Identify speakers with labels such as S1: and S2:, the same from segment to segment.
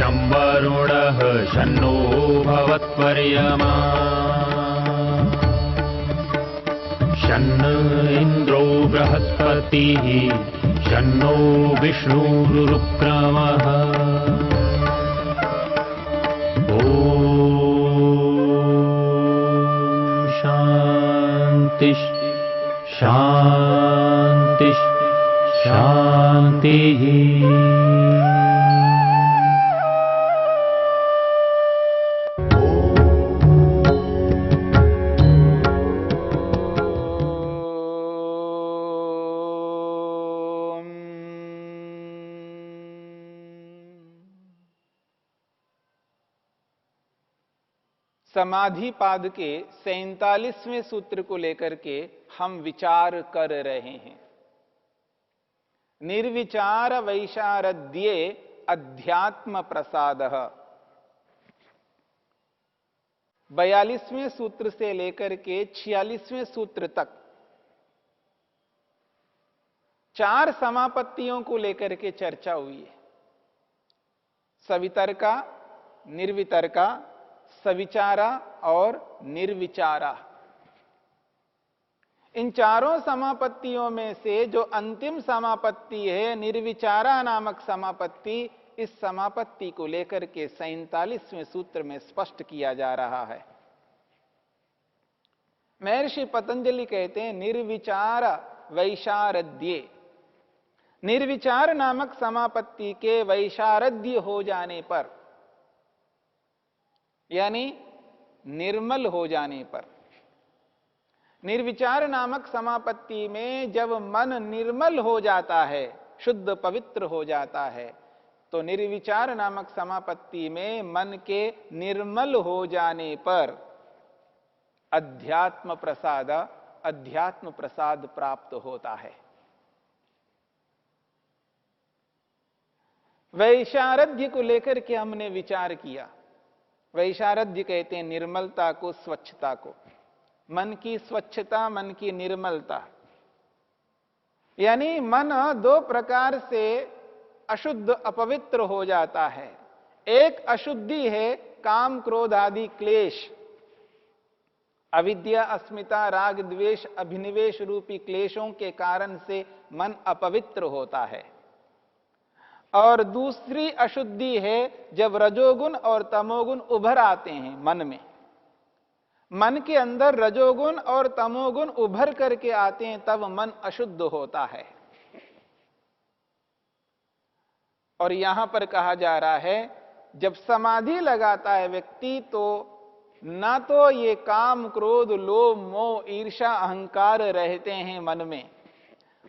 S1: शं वरुणः शन्नो भवत्पर्यमा शन्न इन्द्रो बृहस्पतिः शन्नो विष्णुरुक्रमः ॐ शान्ति शान्ति शान्तिः।
S2: समाधि पाद के 47वें सूत्र को लेकर के हम विचार कर रहे हैं। निर्विचार वैशारद्ये अध्यात्म प्रसादः। 42वें सूत्र से लेकर के 46वें सूत्र तक 4 समापत्तियों को लेकर के चर्चा हुई है। सवितर्का, निर्वितर्का, सविचारा और निर्विचारा। इन चारों समापत्तियों में से जो अंतिम समापत्ति है निर्विचारा नामक समापत्ति, इस समापत्ति को लेकर के 47वें सूत्र में स्पष्ट किया जा रहा है। महर्षि पतंजलि कहते हैं निर्विचार वैशारद्ये। निर्विचार नामक समापत्ति के वैशारद्य हो जाने पर, यानी निर्मल हो जाने पर, निर्विचार नामक समापत्ति में जब मन निर्मल हो जाता है, शुद्ध पवित्र हो जाता है, तो निर्विचार नामक समापत्ति में मन के निर्मल हो जाने पर अध्यात्म प्रसाद प्राप्त होता है। वैशारद्य को लेकर के हमने विचार किया। वैशारद्य कहते हैं निर्मलता को, स्वच्छता को, मन की स्वच्छता, मन की निर्मलता। यानी मन 2 प्रकार से अशुद्ध अपवित्र हो जाता है। एक अशुद्धि है काम क्रोध आदि क्लेश, अविद्या, अस्मिता, राग, द्वेष, अभिनिवेश रूपी क्लेशों के कारण से मन अपवित्र होता है। और दूसरी अशुद्धि है जब रजोगुण और तमोगुण उभर आते हैं मन में। मन के अंदर रजोगुण और तमोगुण उभर करके आते हैं, तब मन अशुद्ध होता है। और यहां पर कहा जा रहा है जब समाधि लगाता है व्यक्ति, तो ना तो ये काम क्रोध लोभ मोह ईर्ष्या अहंकार रहते हैं मन में,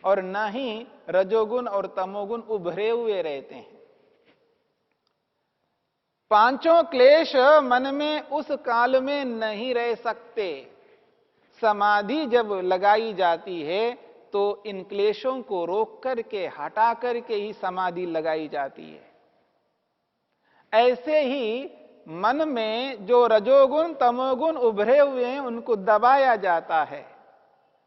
S2: और न ही रजोगुण और तमोगुण उभरे हुए रहते हैं। 5 क्लेश मन में उस काल में नहीं रह सकते। समाधि जब लगाई जाती है तो इन क्लेशों को रोक करके, हटा करके ही समाधि लगाई जाती है। ऐसे ही मन में जो रजोगुण तमोगुण उभरे हुए हैं उनको दबाया जाता है।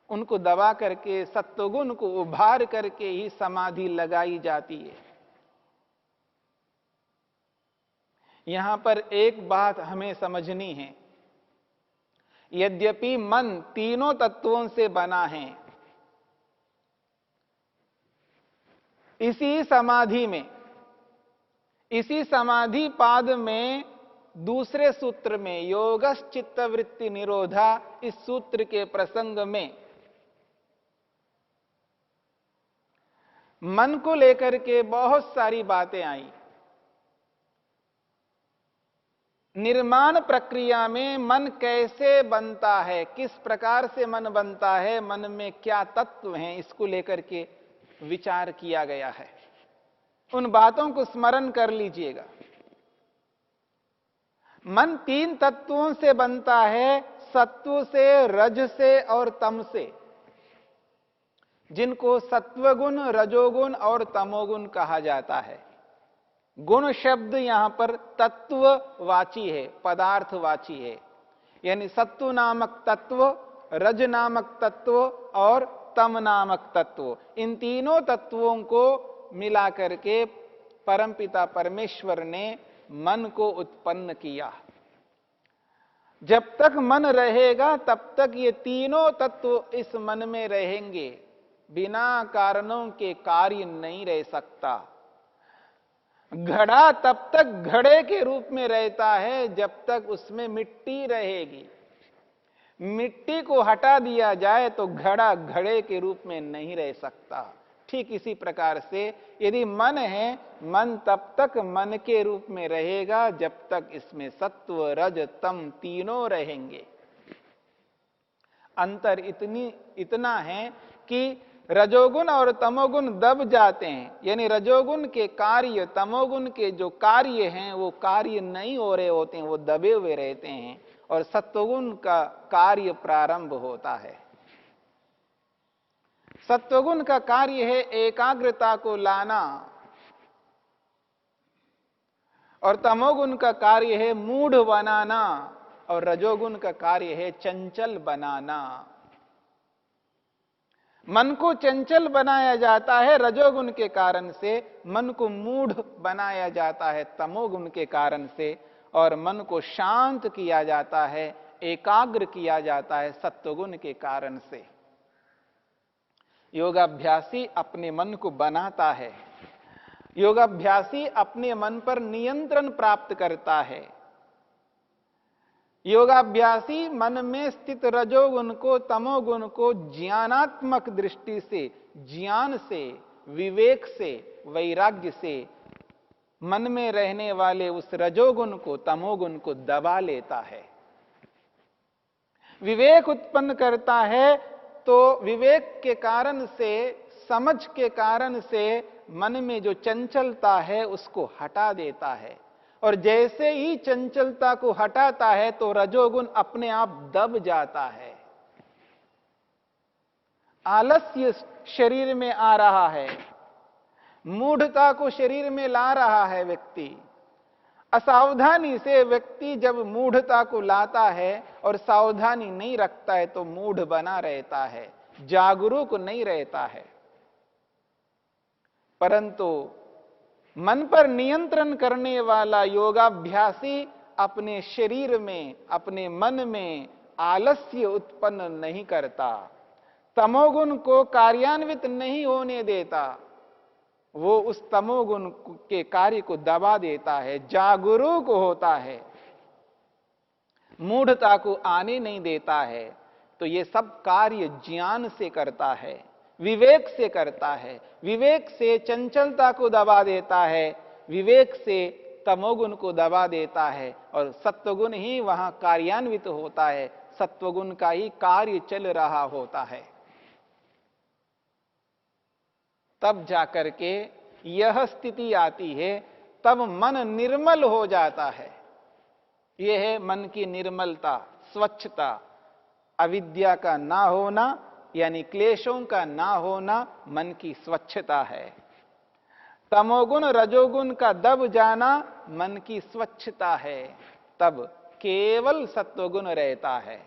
S2: उनको दबा करके सत्वगुण को उभार करके ही समाधि लगाई जाती है। यहां पर एक बात हमें समझनी है। यद्यपि मन तीनों तत्वों से बना है, इसी समाधि पाद में दूसरे सूत्र में योगश्चित्त वृत्ति निरोधा, इस सूत्र के प्रसंग में मन को लेकर के बहुत सारी बातें आई। निर्माण प्रक्रिया में मन कैसे बनता है, किस प्रकार से मन बनता है, मन में क्या तत्व हैं, इसको लेकर के विचार किया गया है। उन बातों को स्मरण कर लीजिएगा। मन 3 तत्वों से बनता है, सत्व से, रज से और तम से, जिनको सत्वगुण, रजोगुण और तमोगुण कहा जाता है। गुण शब्द यहां पर तत्ववाची है, पदार्थवाची है। यानी सत्व नामक तत्व, रज नामक तत्व और तम नामक तत्व, इन तीनों तत्वों को मिला करके परमपिता परमेश्वर ने मन को उत्पन्न किया। जब तक मन रहेगा तब तक ये तीनों तत्व इस मन में रहेंगे, बिना कारणों के कार्य नहीं रह सकता। घड़ा तब तक घड़े के रूप में रहता है जब तक उसमें मिट्टी रहेगी। मिट्टी को हटा दिया जाए तो घड़ा घड़े के रूप में नहीं रह सकता। ठीक इसी प्रकार से यदि मन है, मन तब तक मन के रूप में रहेगा जब तक इसमें सत्व रज तम तीनों रहेंगे। अंतर इतना है कि रजोगुण और तमोगुण दब जाते हैं, यानी रजोगुण के कार्य तमोगुण के जो कार्य हैं वो कार्य नहीं हो रहे होते हैं, वो दबे हुए रहते हैं, और सत्वगुण का कार्य प्रारंभ होता है। सत्वगुण का कार्य है एकाग्रता को लाना, और तमोगुण का कार्य है मूढ़ बनाना, और रजोगुण का कार्य है चंचल बनाना। मन को चंचल बनाया जाता है रजोगुण के कारण से, मन को मूढ़ बनाया जाता है तमोगुण के कारण से, और मन को शांत किया जाता है, एकाग्र किया जाता है सत्वगुण के कारण से। योगाभ्यासी अपने मन को बनाता है, योगाभ्यासी अपने मन पर नियंत्रण प्राप्त करता है। योगाभ्यासी मन में स्थित रजोगुण को तमोगुण को ज्ञानात्मक दृष्टि से, ज्ञान से, विवेक से, वैराग्य से मन में रहने वाले उस रजोगुण को तमोगुण को दबा लेता है। विवेक उत्पन्न करता है तो विवेक के कारण से, समझ के कारण से मन में जो चंचलता है उसको हटा देता है, और जैसे ही चंचलता को हटाता है तो रजोगुण अपने आप दब जाता है। आलस्य शरीर में आ रहा है, मूढ़ता को शरीर में ला रहा है व्यक्ति। असावधानी से व्यक्ति जब मूढ़ता को लाता है और सावधानी नहीं रखता है तो मूढ़ बना रहता है, जागरूक नहीं रहता है। परंतु मन पर नियंत्रण करने वाला योगाभ्यासी अपने शरीर में, अपने मन में आलस्य उत्पन्न नहीं करता, तमोगुण को कार्यान्वित नहीं होने देता, वो उस तमोगुण के कार्य को दबा देता है, जागरूक होता है, मूढ़ता को आने नहीं देता है। तो ये सब कार्य ज्ञान से करता है, विवेक से करता है। विवेक से चंचलता को दबा देता है, विवेक से तमोगुण को दबा देता है, और सत्वगुण ही वहां कार्यान्वित होता है, सत्वगुण का ही कार्य चल रहा होता है। तब जाकर के यह स्थिति आती है, तब मन निर्मल हो जाता है। यह है मन की निर्मलता, स्वच्छता, अविद्या का ना होना, यानी क्लेशों का ना होना मन की स्वच्छता है। तमोगुण रजोगुण का दब जाना मन की स्वच्छता है, तब केवल सत्वगुण रहता है,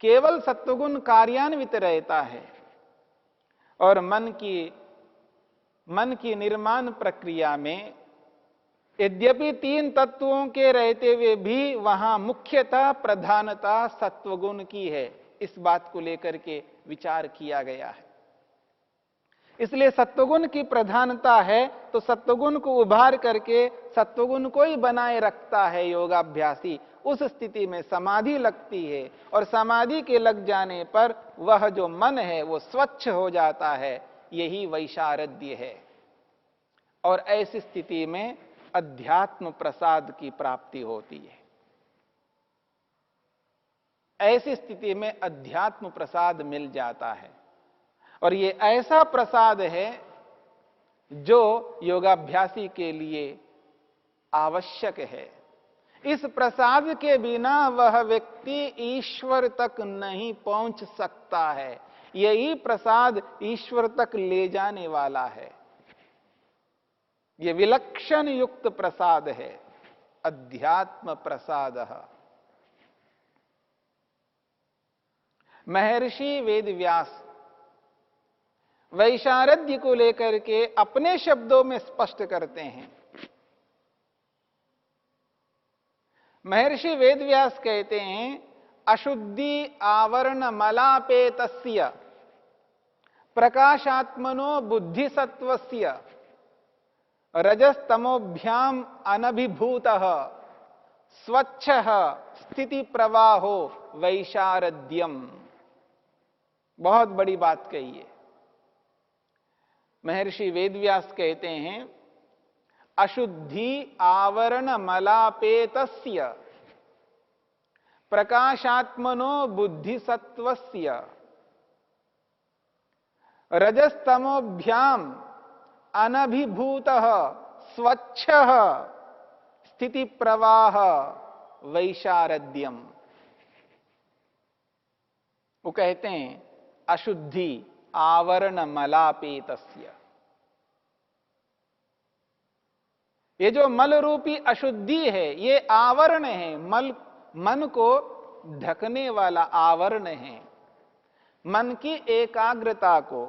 S2: केवल सत्वगुण कार्यान्वित रहता है। और मन की निर्माण प्रक्रिया में यद्यपि तीन तत्वों के रहते हुए भी वहां मुख्यतः प्रधानता सत्वगुण की है, इस बात को लेकर के विचार किया गया है। इसलिए सत्वगुण की प्रधानता है तो सत्वगुण को उभार करके सत्वगुण को ही बनाए रखता है योगाभ्यासी। उस स्थिति में समाधि लगती है, और समाधि के लग जाने पर वह जो मन है वो स्वच्छ हो जाता है, यही वैशारद्य है। और ऐसी स्थिति में अध्यात्म प्रसाद की प्राप्ति होती है। ऐसी स्थिति में अध्यात्म प्रसाद मिल जाता है, और ये ऐसा प्रसाद है जो योगाभ्यासी के लिए आवश्यक है। इस प्रसाद के बिना वह व्यक्ति ईश्वर तक नहीं पहुंच सकता है। यही प्रसाद ईश्वर तक ले जाने वाला है। यह विलक्षण युक्त प्रसाद है, अध्यात्म प्रसाद। महर्षि वेदव्यास वैशारद्य को लेकर के अपने शब्दों में स्पष्ट करते हैं महर्षि वेदव्यास कहते हैं अशुद्धि आवरण मलापेतस्य प्रकाशात्मनो बुद्धिसत्वस्य रजस्तमोभ्याम अनभिभूतः स्वच्छः स्थिति प्रवाहो वैशारद्यम। बहुत बड़ी बात कही है। महर्षि वेदव्यास कहते हैं अशुद्धि आवरण मलापेतस्य प्रकाशात्मनो बुद्धिसत्वस्य रजस्तमोभ्याम अनभिभूतः स्वच्छः स्थिति प्रवाह वैशारद्यम। वो कहते हैं अशुद्धि आवरण मलापेतस्य, ये जो मल रूपी अशुद्धि है ये आवरण है, मन को ढकने वाला आवरण है। मन की एकाग्रता को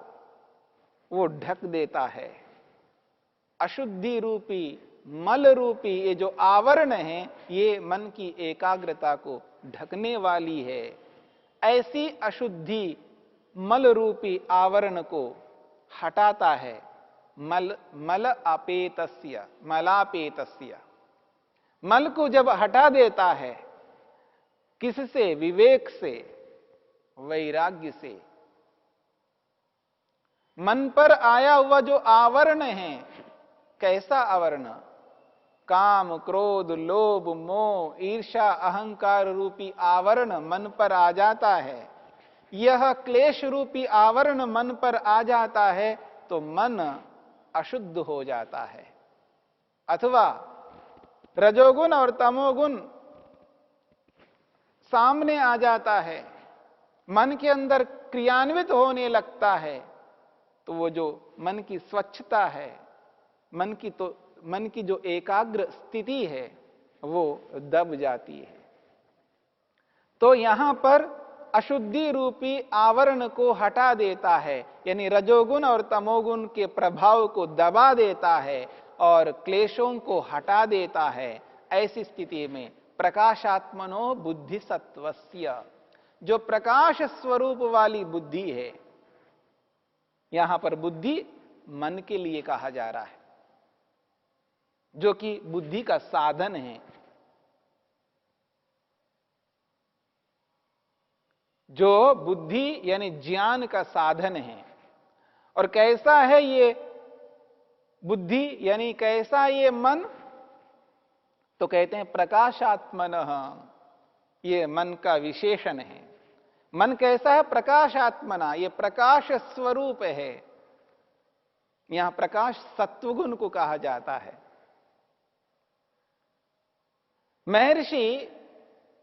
S2: वो ढक देता है। अशुद्धि रूपी मल रूपी ये जो आवरण है ये मन की एकाग्रता को ढकने वाली है। ऐसी अशुद्धि मल रूपी आवरण को हटाता है मलापेतस्य। मल को जब हटा देता है, किससे? विवेक से, वैराग्य से। मन पर आया हुआ जो आवरण है, कैसा आवरण? काम, क्रोध, लोभ, मोह, ईर्ष्या, अहंकार रूपी आवरण मन पर आ जाता है। यह क्लेश रूपी आवरण मन पर आ जाता है तो मन अशुद्ध हो जाता है। अथवा रजोगुण और तमोगुण सामने आ जाता है, मन के अंदर क्रियान्वित होने लगता है, तो वो जो मन की स्वच्छता है, मन की जो एकाग्र स्थिति है वो दब जाती है। तो यहां पर अशुद्धि रूपी आवरण को हटा देता है, यानी रजोगुण और तमोगुण के प्रभाव को दबा देता है और क्लेशों को हटा देता है। ऐसी स्थिति में प्रकाशात्मनो बुद्धिसत्वस्य, जो प्रकाश स्वरूप वाली बुद्धि है, यहां पर बुद्धि मन के लिए कहा जा रहा है, जो कि बुद्धि का साधन है, जो बुद्धि यानी ज्ञान का साधन है। और कैसा है ये बुद्धि, यानी कैसा ये मन? तो कहते हैं प्रकाशात्मनः, ये मन का विशेषण है। मन कैसा है? प्रकाशात्मना, ये प्रकाश स्वरूप है। यहां प्रकाश सत्वगुण को कहा जाता है। महर्षि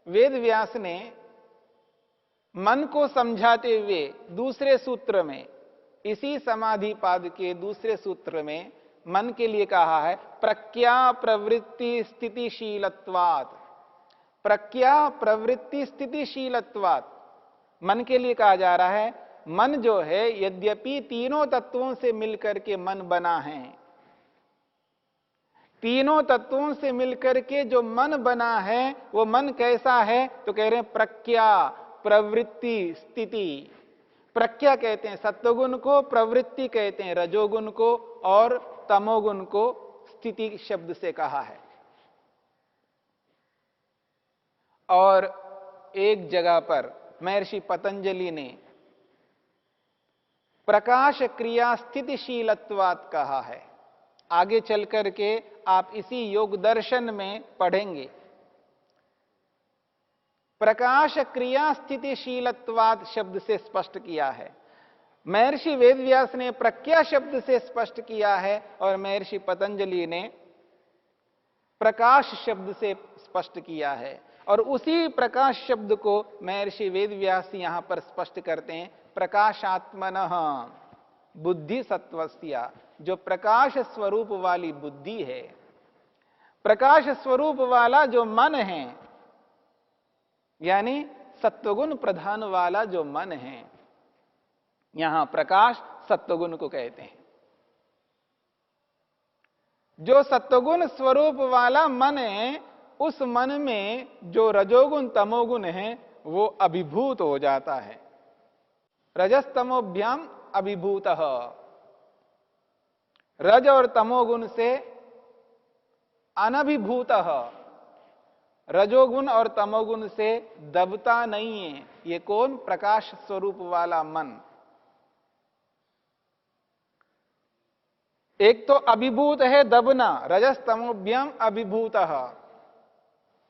S2: वेदव्यास ने मन को समझाते हुए दूसरे सूत्र में, इसी समाधि पाद के दूसरे सूत्र में मन के लिए कहा है प्रज्ञा प्रवृत्ति स्थितिशीलत्वात्। प्रज्ञा प्रवृत्ति स्थितिशीलत्वात् मन के लिए कहा जा रहा है। मन जो है यद्यपि तीनों तत्वों से मिलकर के मन बना है, तीनों तत्वों से मिलकर के जो मन बना है वो मन कैसा है? तो कह रहे हैं प्रज्ञा प्रवृत्ति स्थिति। प्रज्ञा कहते हैं सत्वगुण को, प्रवृत्ति कहते हैं रजोगुण को, और तमोगुण को स्थिति शब्द से कहा है। और एक जगह पर महर्षि पतंजलि ने प्रकाश क्रिया स्थितिशीलत्वात् कहा है। आगे चल करके आप इसी योग दर्शन में पढ़ेंगे। प्रकाश क्रिया स्थितिशीलत्वात् शब्द से स्पष्ट किया है। महर्षि वेदव्यास ने प्रज्ञा शब्द से स्पष्ट किया है और महर्षि पतंजलि ने प्रकाश शब्द से स्पष्ट किया है। और उसी प्रकाश शब्द को महर्षि वेदव्यास यहां पर स्पष्ट करते हैं प्रकाशात्मनः बुद्धि सत्वस्य, जो प्रकाश स्वरूप वाली बुद्धि है, प्रकाश स्वरूप वाला जो मन है, यानी सत्वगुण प्रधान वाला जो मन है। यहां प्रकाश सत्वगुण को कहते हैं। जो सत्वगुण स्वरूप वाला मन है उस मन में जो रजोगुण तमोगुण है वो अभिभूत हो जाता है। रजस्तमोभ्याम अभिभूतः, रज और तमोगुण से अनभिभूतः, रजोगुण और तमोगुण से दबता नहीं है। ये कौन? प्रकाश स्वरूप वाला मन। एक तो अभिभूत है दबना, रजस्तमोभ्याम अभिभूतः।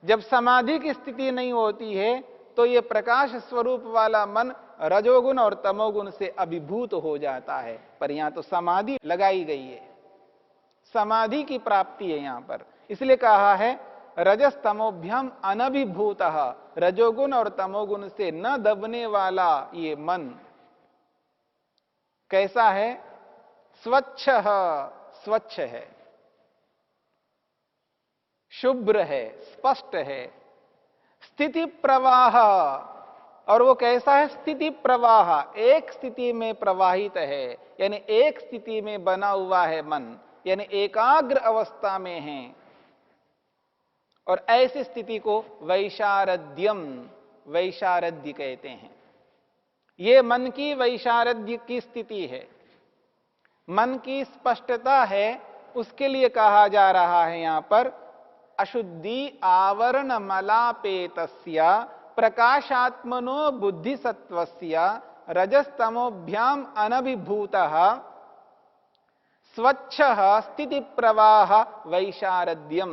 S2: जब समाधि की स्थिति नहीं होती है तो ये प्रकाश स्वरूप वाला मन रजोगुण और तमोगुण से अभिभूत हो जाता है। पर यहां तो समाधि लगाई गई है, समाधि की प्राप्ति है यहां पर, इसलिए कहा है रजस्तमोभ्याम अनभिभूतः, रजोगुण और तमोगुण से न दबने वाला ये मन कैसा है? स्वच्छ, स्वच्छ है, शुभ्र है, स्पष्ट है, स्थिति प्रवाह। और वो कैसा है? स्थिति प्रवाह, एक स्थिति में प्रवाहित है, यानी एक स्थिति में बना हुआ है मन, यानी एकाग्र अवस्था में है। और ऐसी स्थिति को वैशारद्यम, वैशारद्य कहते हैं। ये मन की वैशारद्य की स्थिति है, मन की स्पष्टता है, उसके लिए कहा जा रहा है यहां पर अशुद्धि आवरण मलापेतस्य प्रकाशात्मनो बुद्धिसत्वस्य रजस्तमोभ्याम अनभिभूतः स्वच्छ स्थिति प्रवाह वैशारद्यम।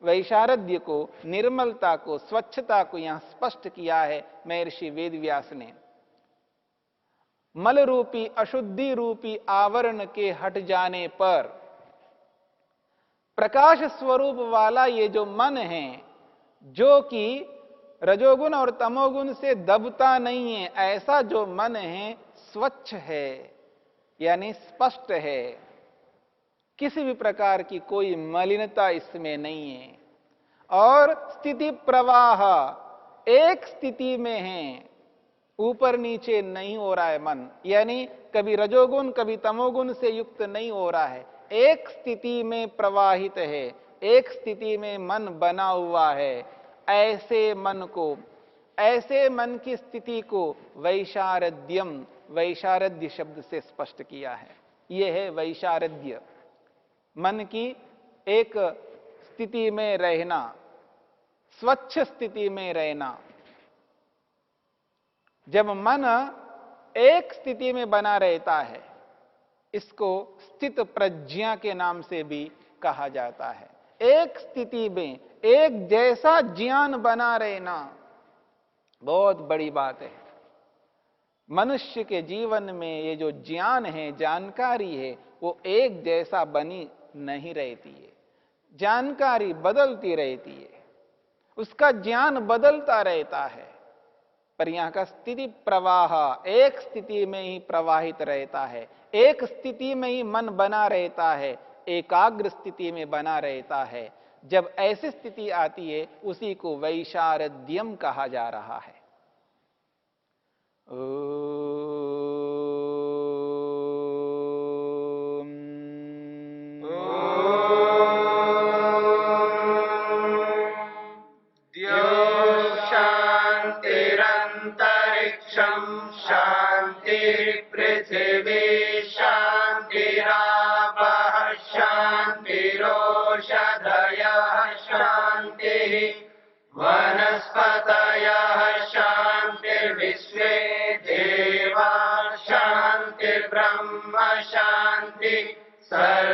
S2: वैशारद्य को, निर्मलता को, स्वच्छता को यहां स्पष्ट किया है महर्षि वेदव्यास ने। मल रूपी, अशुद्धि रूपी आवरण के हट जाने पर प्रकाश स्वरूप वाला ये जो मन है, जो कि रजोगुण और तमोगुण से दबता नहीं है, ऐसा जो मन है स्वच्छ है, यानी स्पष्ट है, किसी भी प्रकार की कोई मलिनता इसमें नहीं है। और स्थिति प्रवाह, एक स्थिति में है, ऊपर नीचे नहीं हो रहा है मन, यानी कभी रजोगुण कभी तमोगुण से युक्त नहीं हो रहा है, एक स्थिति में प्रवाहित है, एक स्थिति में मन बना हुआ है। ऐसे मन को, ऐसे मन की स्थिति को वैशारद्यम, वैशारद्य शब्द से स्पष्ट किया है। यह है वैशारद्य, मन की एक स्थिति में रहना, स्वच्छ स्थिति में रहना। जब मन एक स्थिति में बना रहता है, इसको स्थित प्रज्ञा के नाम से भी कहा जाता है। एक स्थिति में एक जैसा ज्ञान बना रहना बहुत बड़ी बात है। मनुष्य के जीवन में ये जो ज्ञान है, जानकारी है, वो एक जैसा बनी नहीं रहती है, जानकारी बदलती रहती है, उसका ज्ञान बदलता रहता है। पर यहां का स्थिति प्रवाह एक स्थिति में ही प्रवाहित रहता है, एक स्थिति में ही मन बना रहता है, एकाग्र स्थिति में बना रहता है। जब ऐसी स्थिति आती है उसी को वैशारद्यम कहा जा रहा है।
S3: शांति पृथ्वी शांतिरापः शांतिरोषधयः शांतिः वनस्पतयः शांतिर्विश्वे देवा शांतिर्ब्रह्म शांति सर्व